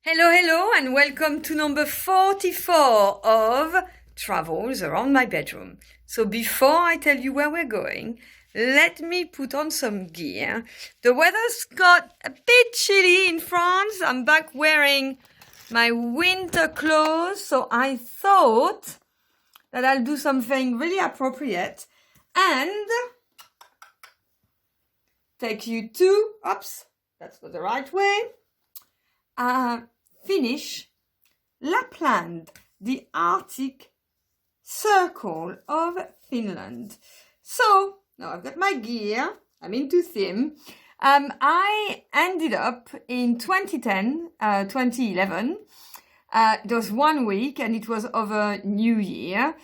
Hello, and welcome to number 44 of Travels Around My Bedroom. So before I tell you where we're going, let me put on some gear. The weather's got a bit chilly in France. I'm back wearing my winter clothes, so I thought that I'll do something really appropriate and take you to, that's not the right way, finish Lapland, the Arctic Circle of Finland. So now I've got my gear, I'm into theme. I ended up in 2011. It was 1 week and it was over New Year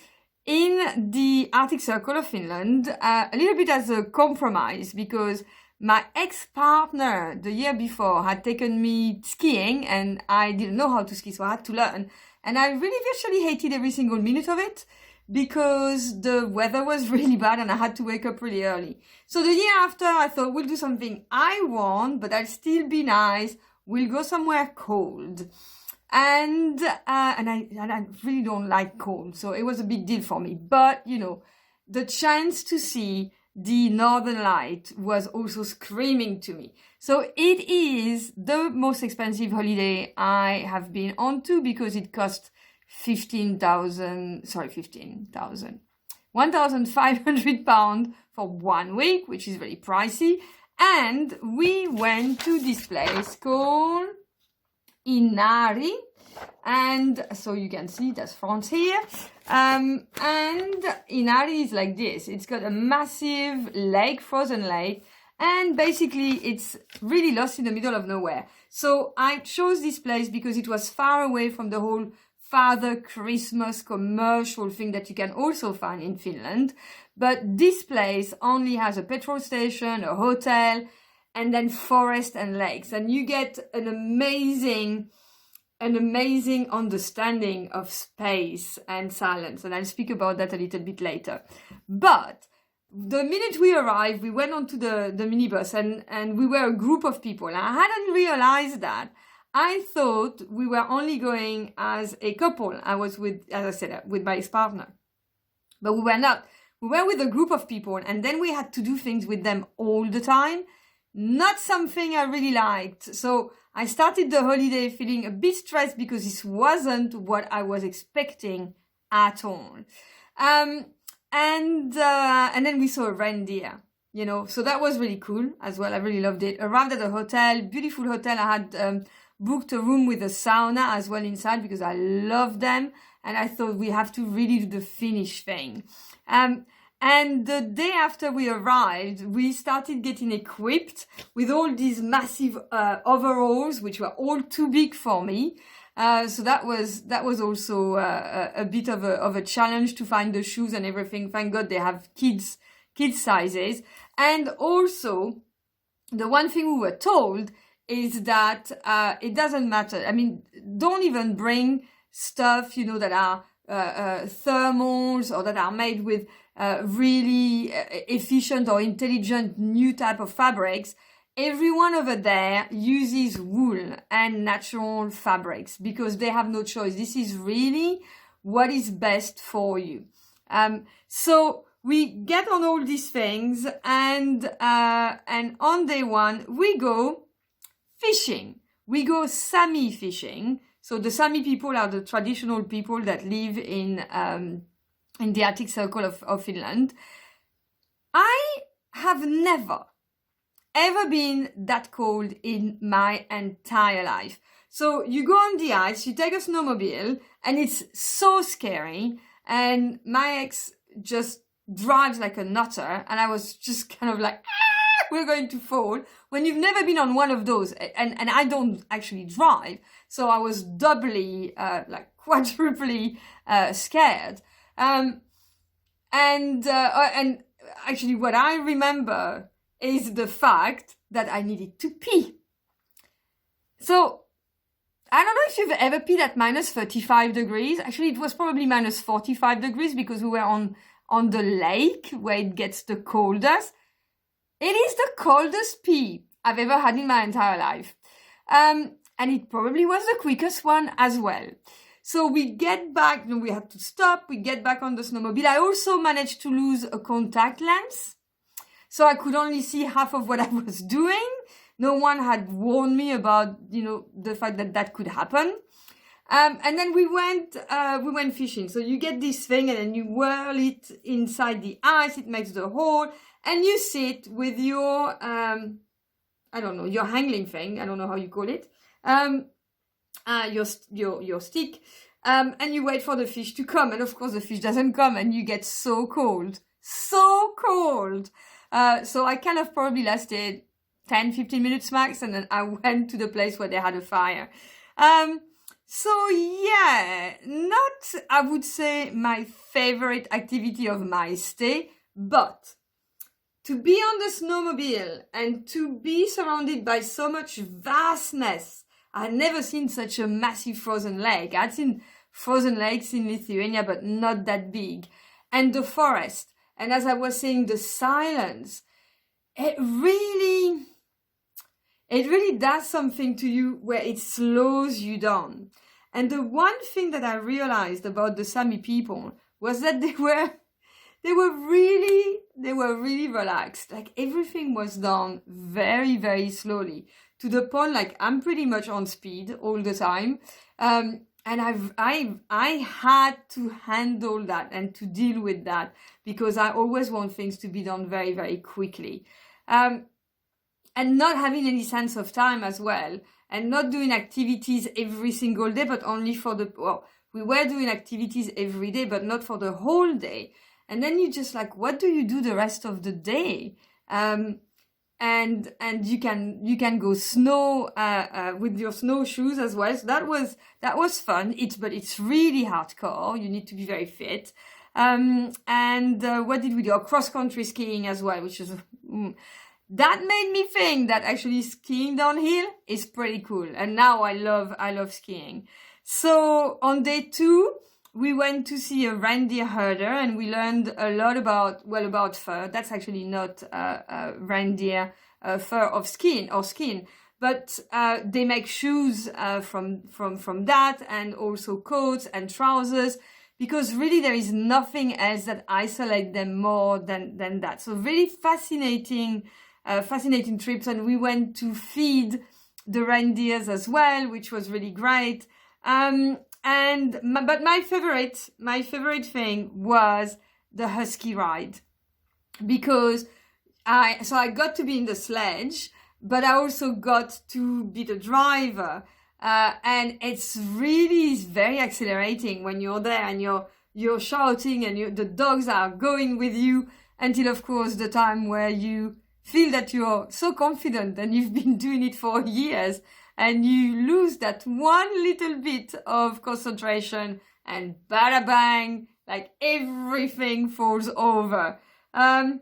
in the Arctic Circle of Finland, a little bit as a compromise because my ex-partner the year before had taken me skiing and I didn't know how to ski, so I had to learn. And I really virtually hated every single minute of it because the weather was really bad and I had to wake up really early. So the year after, I thought we'll do something I want, but I'll still be nice. We'll go somewhere cold. And I really don't like cold, so it was a big deal for me. But, you know, the chance to see the Northern Light was also screaming to me. So it is the most expensive holiday I have been on to because it cost 1,500 pounds for 1 week, which is very pricey. And we went to this place called Inari. And so you can see that's France here. And Inari is like this. It's got a massive lake, frozen lake, and basically it's really lost in the middle of nowhere. So I chose this place because it was far away from the whole Father Christmas commercial thing that you can also find in Finland. But this place only has a petrol station, a hotel, and then forest and lakes. And you get an amazing understanding of space and silence. And I'll speak about that a little bit later. But the minute we arrived, we went onto the minibus and we were a group of people. And I hadn't realized that. I thought we were only going as a couple. I was with, as I said, with my ex-partner. But we were not. We were with a group of people and then we had to do things with them all the time. Not something I really liked. So I started the holiday feeling a bit stressed because this wasn't what I was expecting at all. And then we saw a reindeer, you know, so that was really cool as well. I really loved it. Arrived at the hotel, beautiful hotel. I had booked a room with a sauna as well inside because I love them. And I thought we have to really do the Finnish thing. And the day after we arrived, we started getting equipped with all these massive overalls, which were all too big for me. So that was also a bit of a challenge to find the shoes and everything. Thank God they have kids sizes. And also, the one thing we were told is that it doesn't matter. I mean, don't even bring stuff, you know, that are thermals or that are made with really efficient or intelligent new type of fabrics. Everyone over there uses wool and natural fabrics because they have no choice. This is really what is best for you. So we get on all these things and on day one we go fishing. We go Sami fishing. So the Sami people are the traditional people that live in the Arctic Circle of Finland. I have never, ever been that cold in my entire life. So you go on the ice, you take a snowmobile, and it's so scary. And my ex just drives like a nutter, and I was just kind of like, we're going to fall. When you've never been on one of those, and I don't actually drive, so I was doubly, quadruply scared. And actually what I remember is the fact that I needed to pee. So I don't know if you've ever peed at minus 35 degrees. Actually, it was probably minus 45 degrees because we were on the lake where it gets the coldest. It is the coldest pee I've ever had in my entire life. and it probably was the quickest one as well. So we get back, we had to stop, we get back on the snowmobile. I also managed to lose a contact lens, so I could only see half of what I was doing. No one had warned me about, the fact that that could happen. And then we went fishing. So you get this thing and then you whirl it inside the ice. It makes the hole, and you sit with your, your angling thing. I don't know how you call it. Your stick. And you wait for the fish to come. And of course the fish doesn't come and you get so cold. So cold. So I kind of probably lasted 10-15 minutes max, and then I went to the place where they had a fire. So yeah, not, I would say, my favorite activity of my stay, but to be on the snowmobile and to be surrounded by so much vastness. I had never seen such a massive frozen lake. I'd seen frozen lakes in Lithuania, but not that big. And the forest. And as I was saying, the silence. It really does something to you where it slows you down. And the one thing that I realized about the Sami people was that they were really relaxed. Like everything was done very, very slowly, to the point like I'm pretty much on speed all the time. And I had to handle that and to deal with that, because I always want things to be done very, very quickly. And not having any sense of time as well, and not doing activities every single day, but only we were doing activities every day, but not for the whole day. And then you just like, what do you do the rest of the day? And you can go snow with your snowshoes as well. So that was fun. But it's really hardcore. You need to be very fit. What did we do? Cross country skiing as well, which is that made me think that actually skiing downhill is pretty cool. And now I love skiing. So on day 2, we went to see a reindeer herder, and we learned a lot about fur. That's actually not reindeer fur of skin, but they make shoes from that, and also coats and trousers, because really there is nothing else that isolates them more than that. So really fascinating trips, and we went to feed the reindeers as well, which was really great. But my favorite thing was the husky ride, because I got to be in the sledge, but I also got to be the driver, and it's really very exhilarating when you're there and you're shouting and the dogs are going with you, until of course the time where you feel that you're so confident and you've been doing it for years, and you lose that one little bit of concentration, and bada bang, like everything falls over. So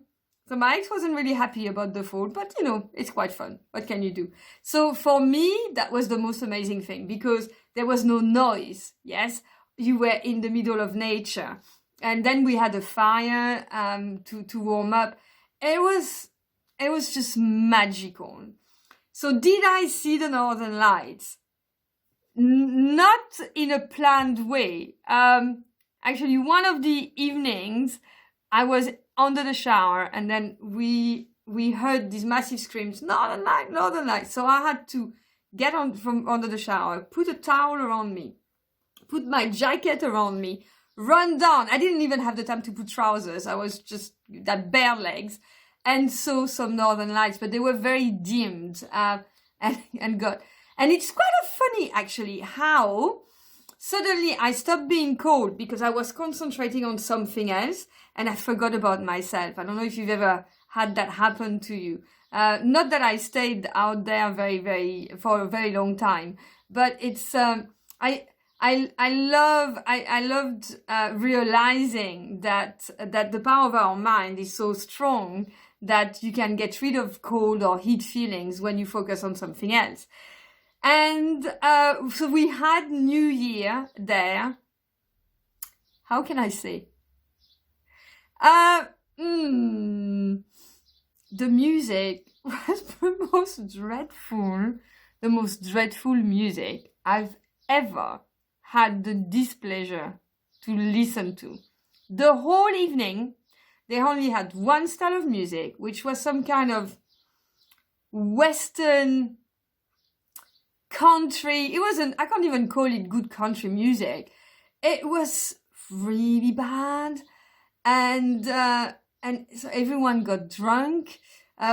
my ex wasn't really happy about the fall, but it's quite fun. What can you do? So for me, that was the most amazing thing, because there was no noise. Yes, you were in the middle of nature, and then we had a fire to warm up. It was just magical. So did I see the Northern Lights? Not in a planned way. Actually, one of the evenings, I was under the shower, and then we heard these massive screams, Northern Light, Northern Light. So I had to get from under the shower, put a towel around me, put my jacket around me, run down. I didn't even have the time to put trousers. I was just that bare legs, and saw some Northern Lights, but they were very dimmed. And it's quite funny actually how suddenly I stopped being cold because I was concentrating on something else and I forgot about myself. I don't know if you've ever had that happen to you. Not that I stayed out there for a very long time, but it's I loved realizing that the power of our mind is so strong that you can get rid of cold or heat feelings when you focus on something else. And so we had New Year there. How can I say? The music was the most dreadful the most dreadful music I've ever had the displeasure to listen to. The whole evening, they only had one style of music, which was some kind of Western country. It wasn't, I can't even call it good country music. It was really bad. And so everyone got drunk.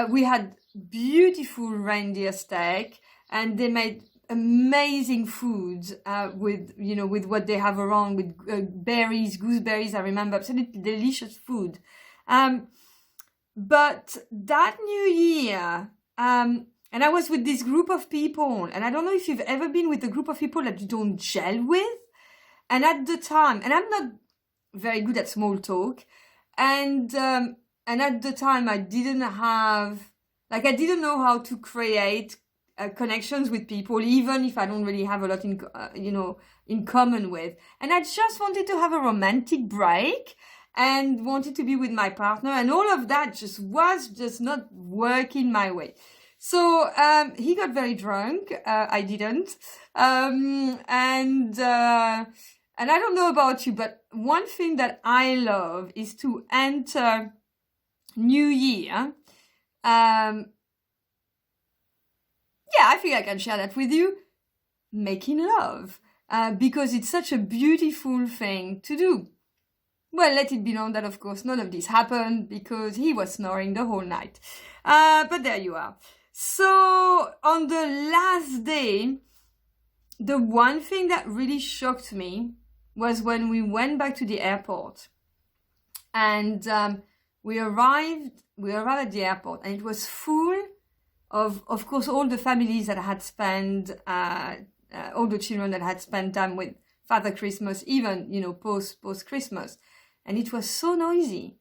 We had beautiful reindeer steak, and they made amazing foods with what they have around, with berries, gooseberries. I remember, absolutely delicious food. But that New Year, and I was with this group of people, and I don't know if you've ever been with a group of people that you don't gel with. And at the time, and I'm not very good at small talk, and at the time I didn't know how to create connections with people, even if I don't really have a lot in common with. And I just wanted to have a romantic break and wanted to be with my partner, and all of that was just not working my way. So he got very drunk. I didn't. And I don't know about you, but one thing that I love is to enter New Year. I think I can share that with you. Making love, because it's such a beautiful thing to do. Well, let it be known that, of course, none of this happened because he was snoring the whole night. But there you are. So on the last day, the one thing that really shocked me was when we went back to the airport, and we arrived at the airport, and it was full of course, all the families that had spent, all the children that had spent time with Father Christmas, even, post Christmas. And it was so noisy.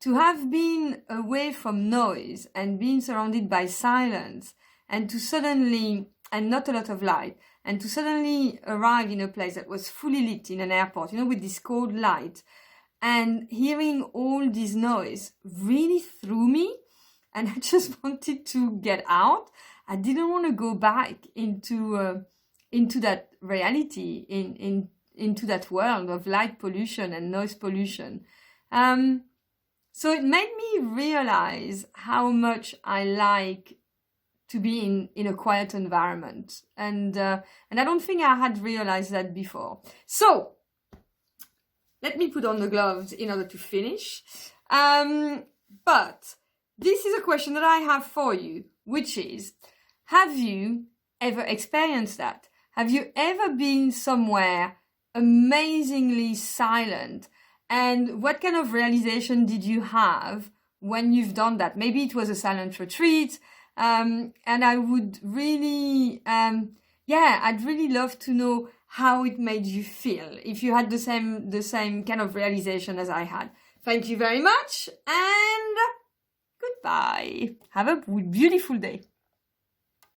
To have been away from noise and being surrounded by silence, and to suddenly, and not a lot of light, and to suddenly arrive in a place that was fully lit in an airport, with this cold light, and hearing all this noise really threw me, and I just wanted to get out. I didn't want to go back into that reality, into that world of light pollution and noise pollution. So it made me realize how much I like to be in a quiet environment. And I don't think I had realized that before. So let me put on the gloves in order to finish. But this is a question that I have for you, which is, have you ever experienced that? Have you ever been somewhere amazingly silent? And what kind of realization did you have when you've done that? Maybe it was a silent retreat. And I would really, I'd really love to know how it made you feel, if you had the same kind of realization as I had. Thank you very much, and goodbye. Have a beautiful day.